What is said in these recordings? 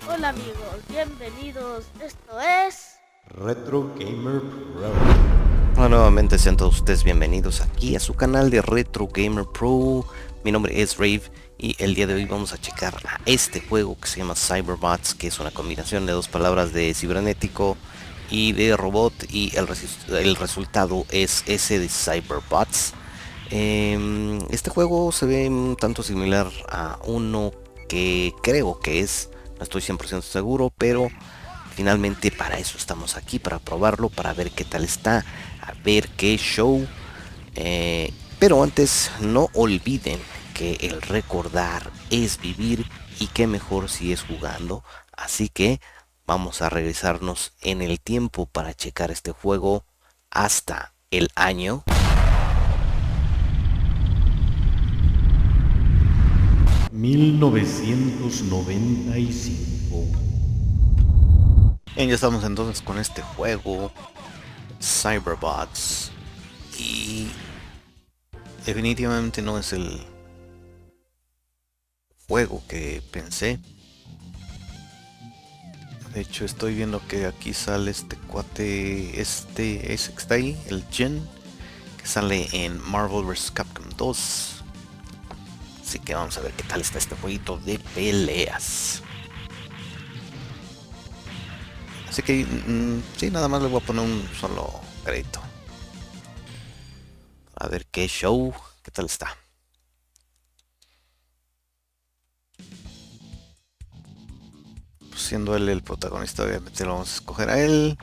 Hola amigos, bienvenidos. Esto es Retro Gamer Pro. Hola nuevamente, sean todos ustedes bienvenidos aquí a su canal de Retro Gamer Pro. Mi nombre es Rave y el día de hoy vamos a checar a este juego que se llama Cyberbots, que es una combinación de dos palabras de cibernético y de robot, y el resultado es ese de Cyberbots. Este juego se ve un tanto similar a uno que creo que es, no estoy 100% seguro, pero finalmente para eso estamos aquí, para probarlo, para ver qué tal está, a ver qué show. Pero antes, no olviden que el recordar es vivir, y qué mejor si es jugando. Así que vamos a regresarnos en el tiempo para checar este juego hasta el año 1995. Bien, ya estamos entonces con este juego, Cyberbots, y definitivamente no es el juego que pensé. De hecho, estoy viendo que aquí sale este cuate, ese que está ahí, el Jin, que sale en Marvel vs. Capcom 2. Así que vamos a ver qué tal está este jueguito de peleas. Así que, sí, nada más le voy a poner un solo crédito. A ver qué show, qué tal está. Pues siendo él el protagonista, obviamente lo vamos a escoger a él.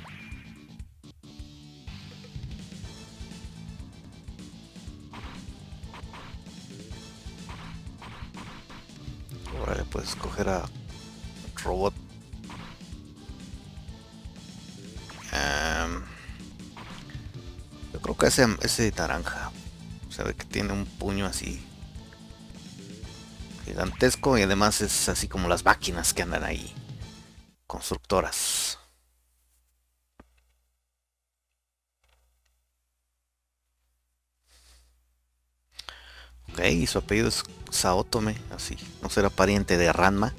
Ahora le puedes escoger a Robot. Am, yo creo que ese naranja. Se ve que tiene un puño así gigantesco, y además es así como las máquinas que andan ahí, constructoras. Ok, y su apellido es Saotome, así. ¿No será pariente de Ranma?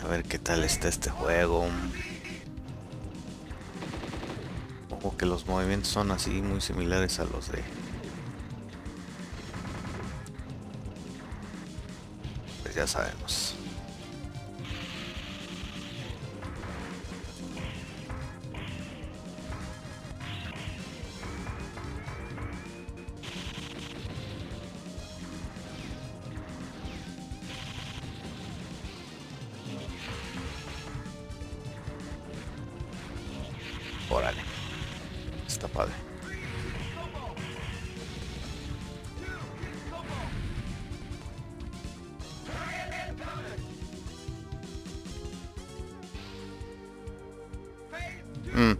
A ver qué tal está este juego. Ojo que los movimientos son así muy similares a los de... Pues ya sabemos. Órale, está padre. Mm,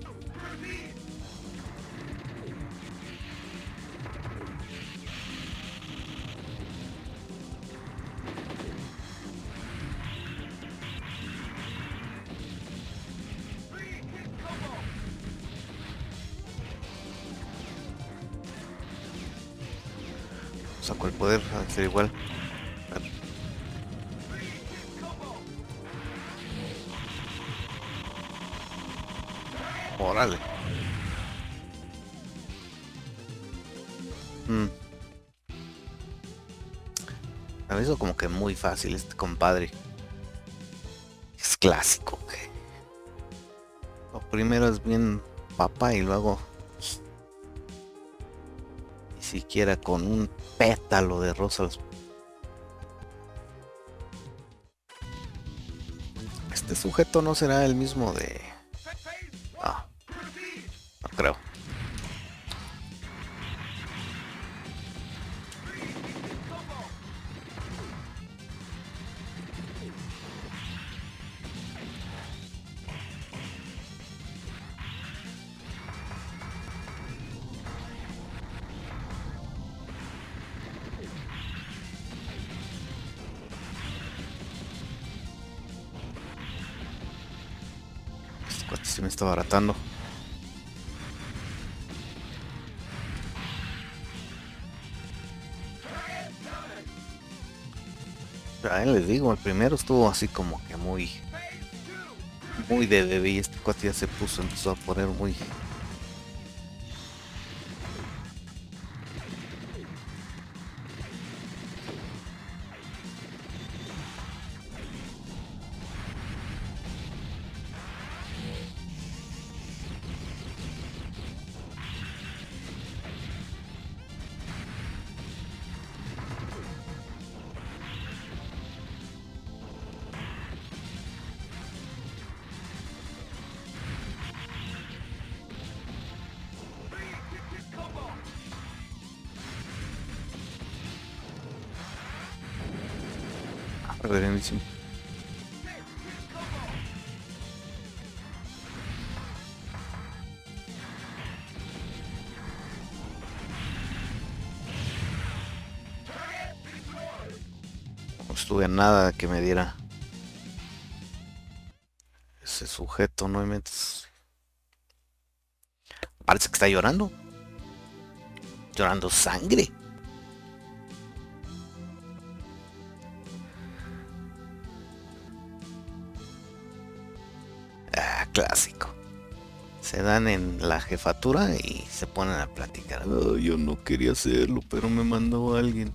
Sacó el poder, a ser igual. Órale. Mm, a mí eso como que muy fácil este compadre. Es clásico. Lo primero es bien papa y luego ni siquiera con un pétalo de rosas. Este sujeto no será el mismo de... Ah, no creo. Se me está baratando. Ahí les digo, el primero estuvo así como que muy de bebé y este cuate ya se empezó a poner muy... reverencísimo. No estuve a nada que me diera ese sujeto, no me metes. Parece que está llorando. Llorando sangre. Ah, clásico. Se dan en la jefatura y se ponen a platicar. Oh, yo no quería hacerlo, pero me mandó alguien.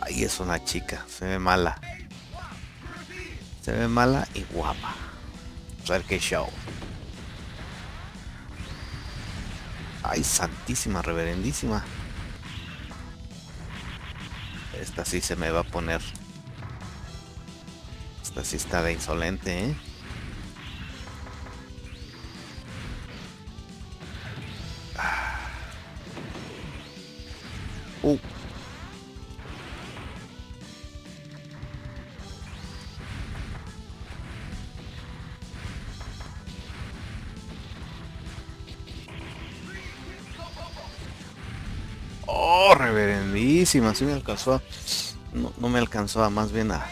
Ay, es una chica, se ve mala. Se ve mala y guapa. A ver qué show. Ay, santísima, reverendísima. Esta sí se me va a poner. Esta sí está de insolente, ¿eh? Uh. Oh, reverendísima, sí me alcanzó a... No me alcanzó a más bien a...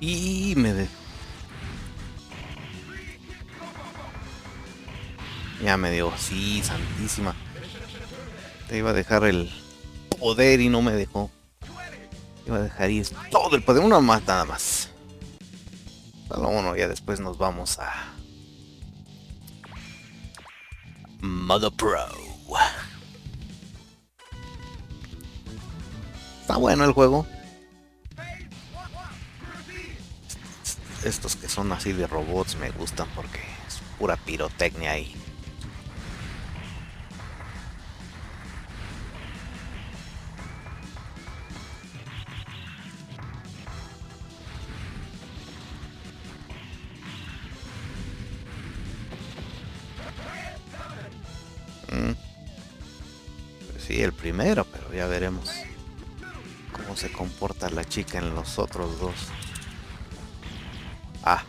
Y me de... Ya me dio, sí, santísima. Te iba a dejar el poder y no me dejó. Iba a dejar ir todo el poder, uno más nada más. Solo uno, ya después nos vamos a... Modo Pro. Está bueno el juego. Estos que son así de robots me gustan porque es pura pirotecnia ahí. Pues sí, el primero, pero ya veremos cómo se comporta la chica en los otros dos. Ah.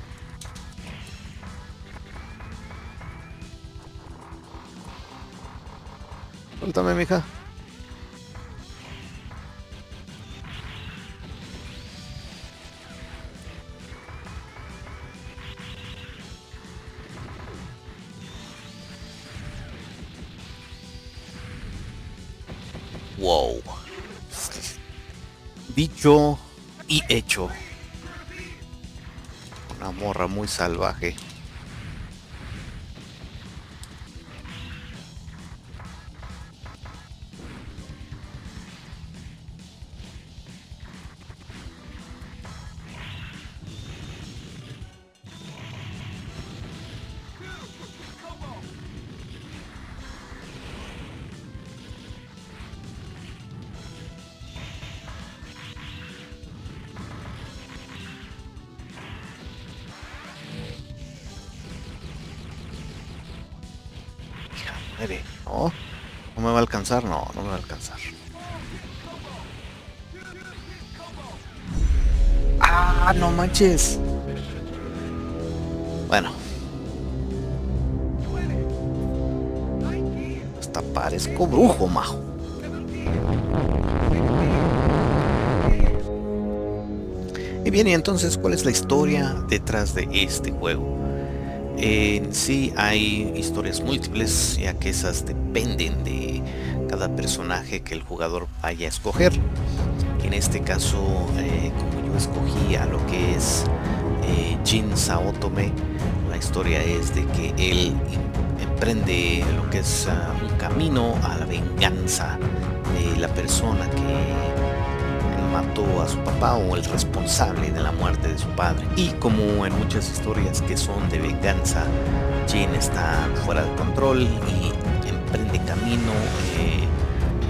Suéltame, mija. Wow. Dicho y hecho. Una morra muy salvaje. muere. No, no me va a alcanzar, no me va a alcanzar. ¡Ah, no manches! Bueno. Hasta parezco brujo, majo. Y bien, y entonces, ¿cuál es la historia detrás de este juego? En sí hay historias múltiples, ya que esas dependen de cada personaje que el jugador vaya a escoger. En este caso, como yo escogí a lo que es Jin Saotome, la historia es de que él emprende lo que es un camino a la venganza de la persona que mató a su papá o el responsable de la muerte de su padre. Y como en muchas historias que son de venganza, Jin está fuera de control y emprende camino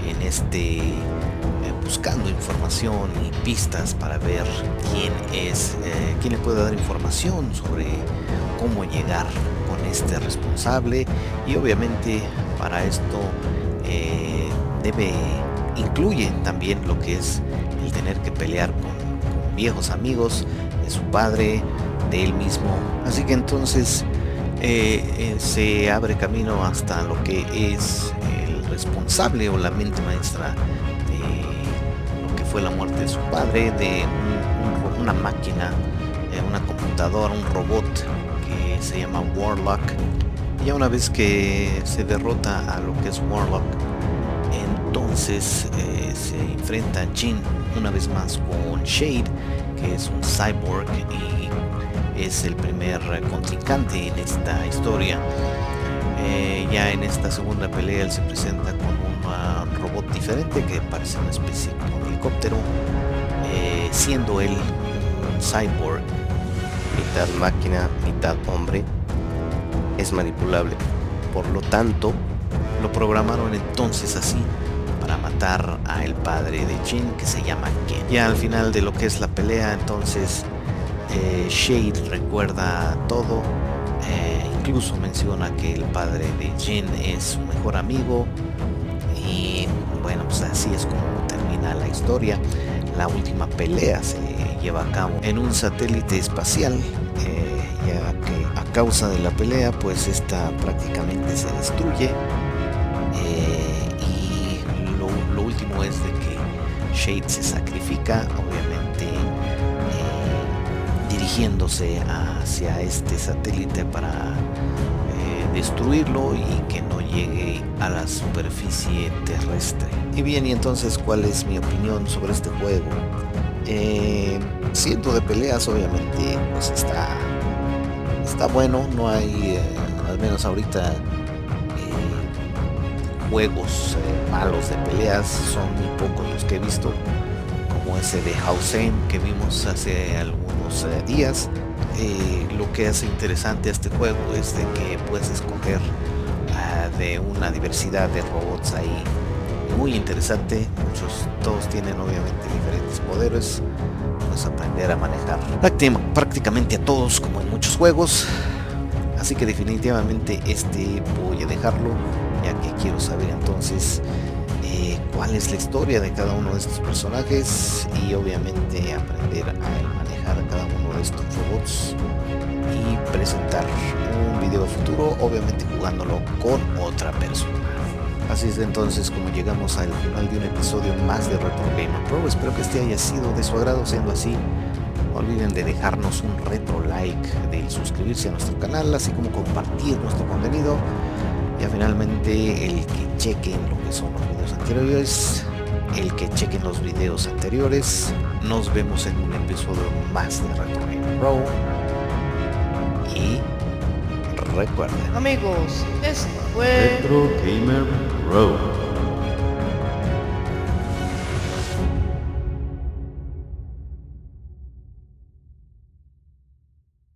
en este buscando información y pistas para ver quién le puede dar información sobre cómo llegar con este responsable. Y obviamente para esto incluye también lo que es el tener que pelear con viejos amigos de su padre, de él mismo. Así que entonces se abre camino hasta lo que es el responsable o la mente maestra de lo que fue la muerte de su padre, de una máquina, una computadora, un robot que se llama Warlock. Y ya una vez que se derrota a lo que es Warlock, entonces se enfrenta Jin una vez más con Shade, que es un cyborg y es el primer contrincante en esta historia. Ya en esta segunda pelea él se presenta con un robot diferente que parece una especie de un helicóptero, siendo él un cyborg, mitad máquina, mitad hombre. Es manipulable, por lo tanto lo programaron entonces así para matar a el padre de Jin, que se llama Ken. Ya al final de lo que es la pelea, entonces Shade recuerda todo, incluso menciona que el padre de Jin es su mejor amigo. Y bueno, pues así es como termina la historia. La última pelea se lleva a cabo en un satélite espacial, ya que a causa de la pelea pues esta prácticamente se destruye. Lo último es de que Shade se sacrifica, obviamente dirigiéndose hacia este satélite para destruirlo y que no llegue a la superficie terrestre. Y bien, y entonces, ¿cuál es mi opinión sobre este juego? Siendo de peleas, obviamente pues está bueno. No hay, al menos ahorita, juegos malos de peleas. Son muy pocos los que he visto, como ese de Hausen que vimos hace algunos días. Lo que hace interesante a este juego es de que puedes escoger de una diversidad de robots ahí muy interesante. Todos tienen obviamente diferentes poderes. Puedes aprender a manejar prácticamente a todos, como en muchos juegos. Así que definitivamente voy a dejarlo, ya que quiero saber entonces cuál es la historia de cada uno de estos personajes y obviamente aprender a manejar a cada uno de estos robots y presentar un video futuro, obviamente jugándolo con otra persona. Así es entonces como llegamos al final de un episodio más de Retro Gamer Pro. Espero que este haya sido de su agrado. Siendo así, no olviden de dejarnos un retro like, de suscribirse a nuestro canal, así como compartir nuestro contenido. Y finalmente el que chequen lo que son los videos anteriores, Nos vemos en un episodio más de Retro Gamer Pro. Y recuerden, Amigos, esto fue Retro Gamer Pro.